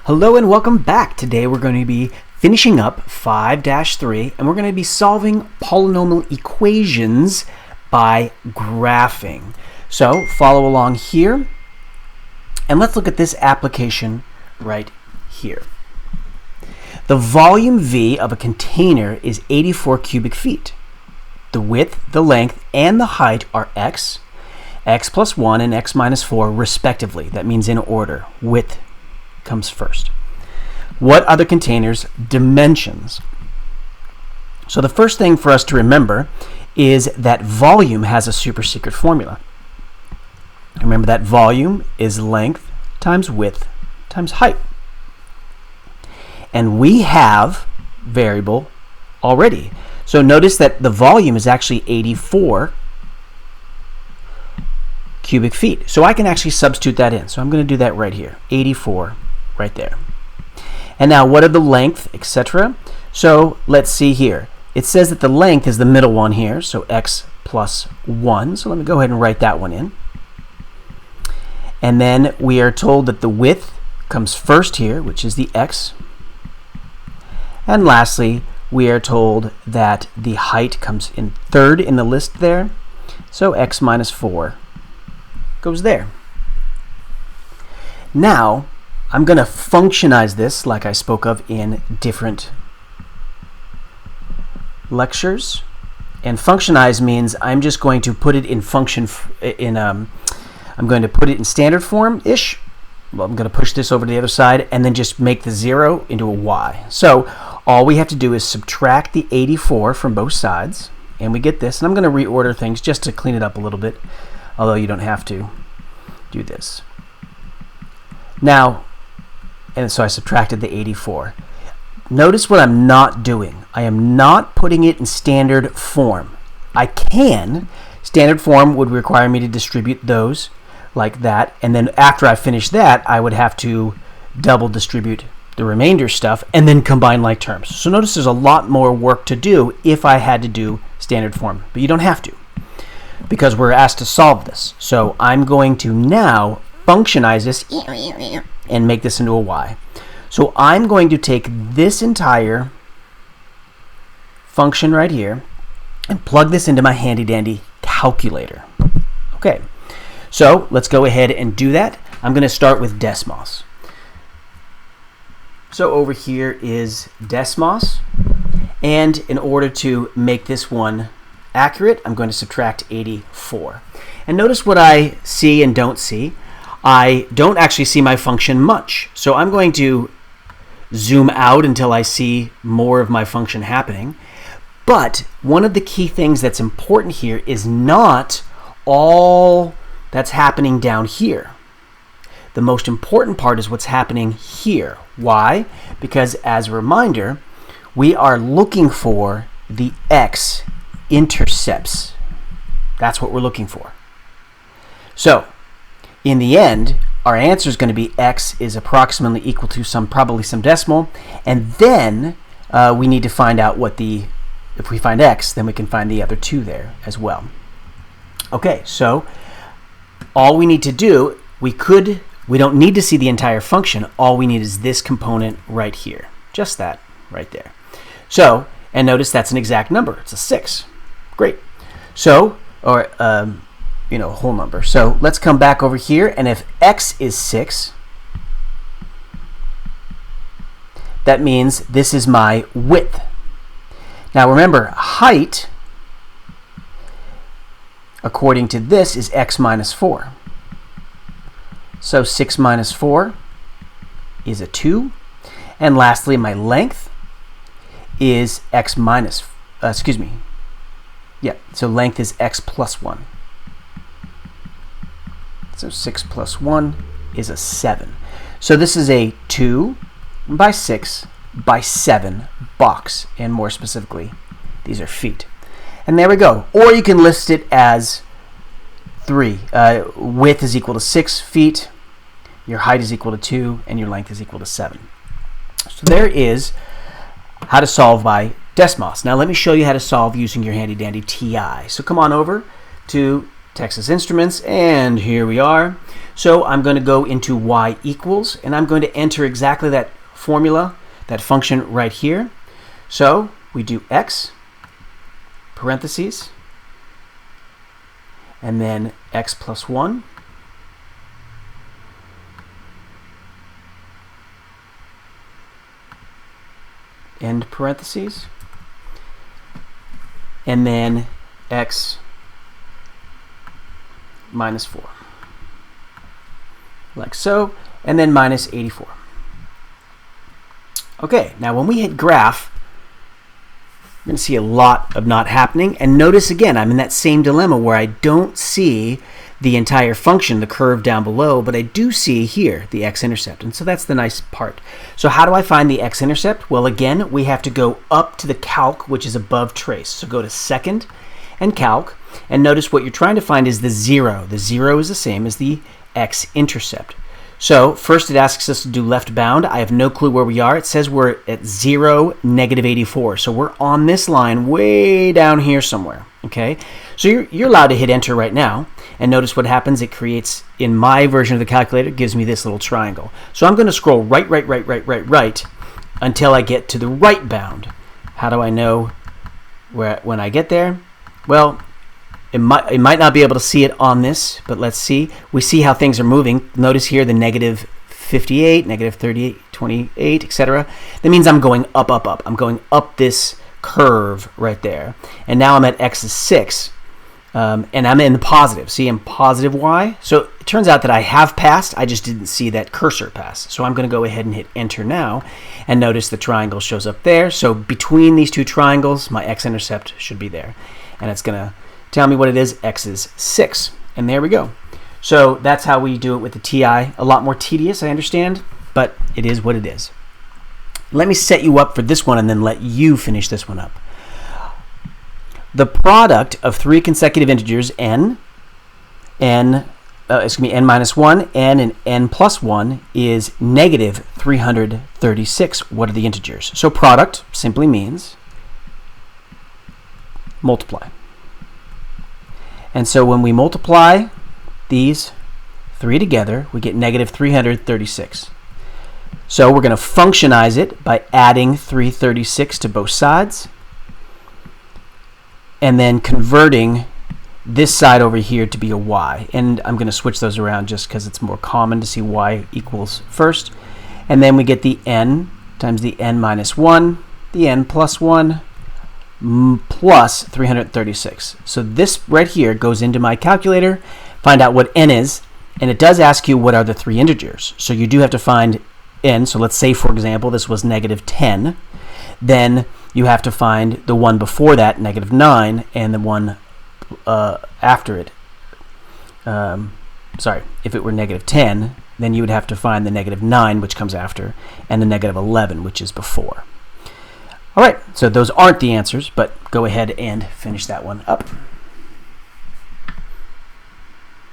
Hello and welcome back. Today we're going to be finishing up 5-3 and we're going to be solving polynomial equations by graphing. So follow along here and let's look at this application right here. The volume V of a container is 84 cubic feet. The width, the length, and the height are x plus 1 and x minus 4 respectively. That means in order. Width comes first. What are the container's dimensions? So the first thing for us to remember is that volume has a super secret formula. Remember that volume is length times width times height. And we have variable already. So notice that the volume is actually 84 cubic feet. So I can actually substitute that in. So I'm going to do that right here. 84 right there. And now what are the length, etc.? So let's see here. It says that the length is the middle one here, so x plus 1. So let me go ahead and write that one in. And then we are told that the width comes first here, which is the x. And lastly, we are told that the height comes in third in the list there. So x minus 4 goes there. Now, I'm going to functionize this like I spoke of in different lectures. And functionize means I'm just going to put it in I'm going to put it in standard form-ish. Well, I'm going to push this over to the other side and then just make the 0 into a y. So all we have to do is subtract the 84 from both sides, and we get this. And I'm going to reorder things just to clean it up a little bit, although you don't have to do this. Now, and so I subtracted the 84. Notice what I'm not doing. I am not putting it in standard form. I can. Standard form would require me to distribute those like that, and then after I finish that, I would have to double distribute the remainder stuff and then combine like terms. So notice there's a lot more work to do if I had to do standard form, but you don't have to because we're asked to solve this. So I'm going to now functionize this and make this into a y. So I'm going to take this entire function right here and plug this into my handy dandy calculator. Okay, so let's go ahead and do that. I'm going to start with Desmos. So over here is Desmos, and in order to make this one accurate, I'm going to subtract 84. And notice what I see and don't see. I don't actually see my function much, so I'm going to zoom out until I see more of my function happening. But one of the key things that's important here is not all that's happening down here. The most important part is what's happening here. Why? Because as a reminder, we are looking for the x-intercepts. That's what we're looking for. So, in the end, our answer is going to be x is approximately equal to probably some decimal, and then we need to find out if we find x, then we can find the other two there as well. Okay, so all we need to do, we don't need to see the entire function. All we need is this component right here. Just that right there. So, and notice that's an exact number. It's a 6. Great. So, or, whole number. So let's come back over here, and if x is 6, that means this is my width. Now remember, height, according to this, is x minus 4. So 6 minus 4 is a 2. And lastly, my length is x minus, so length is x plus 1. So 6 plus 1 is a 7. So this is a 2 by 6 by 7 box, and more specifically, these are feet. And there we go. Or you can list it as 3. Width is equal to 6 feet, your height is equal to 2, and your length is equal to 7. So there is how to solve by Desmos. Now let me show you how to solve using your handy dandy TI. So come on over to Texas Instruments, and here we are. So I'm going to go into y equals, and I'm going to enter exactly that formula, that function right here. So we do x, parentheses, and then x plus 1, end parentheses, and then x minus 4, like so, and then minus 84. Okay, now when we hit graph, we're going to see a lot of not happening, and notice again, I'm in that same dilemma where I don't see the entire function, the curve down below, but I do see here the x-intercept, and so that's the nice part. So how do I find the x-intercept? Well, again, we have to go up to the calc, which is above trace. So go to second and calc, and notice what you're trying to find is the 0. The 0 is the same as the x-intercept. So first it asks us to do left bound. I have no clue where we are. It says we're at 0, negative 84. So we're on this line way down here somewhere. Okay, so you're allowed to hit enter right now, and notice what happens. It creates, in my version of the calculator, it gives me this little triangle. So I'm going to scroll right until I get to the right bound. How do I know when I get there? Well, it might not be able to see it on this, but let's see. We see how things are moving. Notice here the negative 58, negative 38, 28, etc. That means I'm going up. I'm going up this curve right there. And now I'm at x is 6, and I'm in the positive. See, I'm positive y. So it turns out that I have passed. I just didn't see that cursor pass. So I'm going to go ahead and hit enter now, and notice the triangle shows up there. So between these two triangles, my x-intercept should be there. And it's going to tell me what it is. X is 6. And there we go. So that's how we do it with the TI. A lot more tedious, I understand, but it is what it is. Let me set you up for this one and then let you finish this one up. The product of 3 consecutive integers n minus 1, n, and n plus 1 is negative 336. What are the integers? So product simply means multiply. And so when we multiply these 3 together, we get negative 336. So we're going to functionize it by adding 336 to both sides, and then converting this side over here to be a y. And I'm going to switch those around just because it's more common to see y equals first. And then we get the n times the n minus 1, the n plus 1, plus 336. So this right here goes into my calculator, find out what n is, and it does ask you what are the 3 integers. So you do have to find n. So let's say, for example, this was negative 10. Then you have to find the one before that, negative 9, and the one after it. Sorry, if it were negative 10, then you would have to find the negative 9, which comes after, and the negative 11, which is before. All right, so those aren't the answers, but go ahead and finish that one up.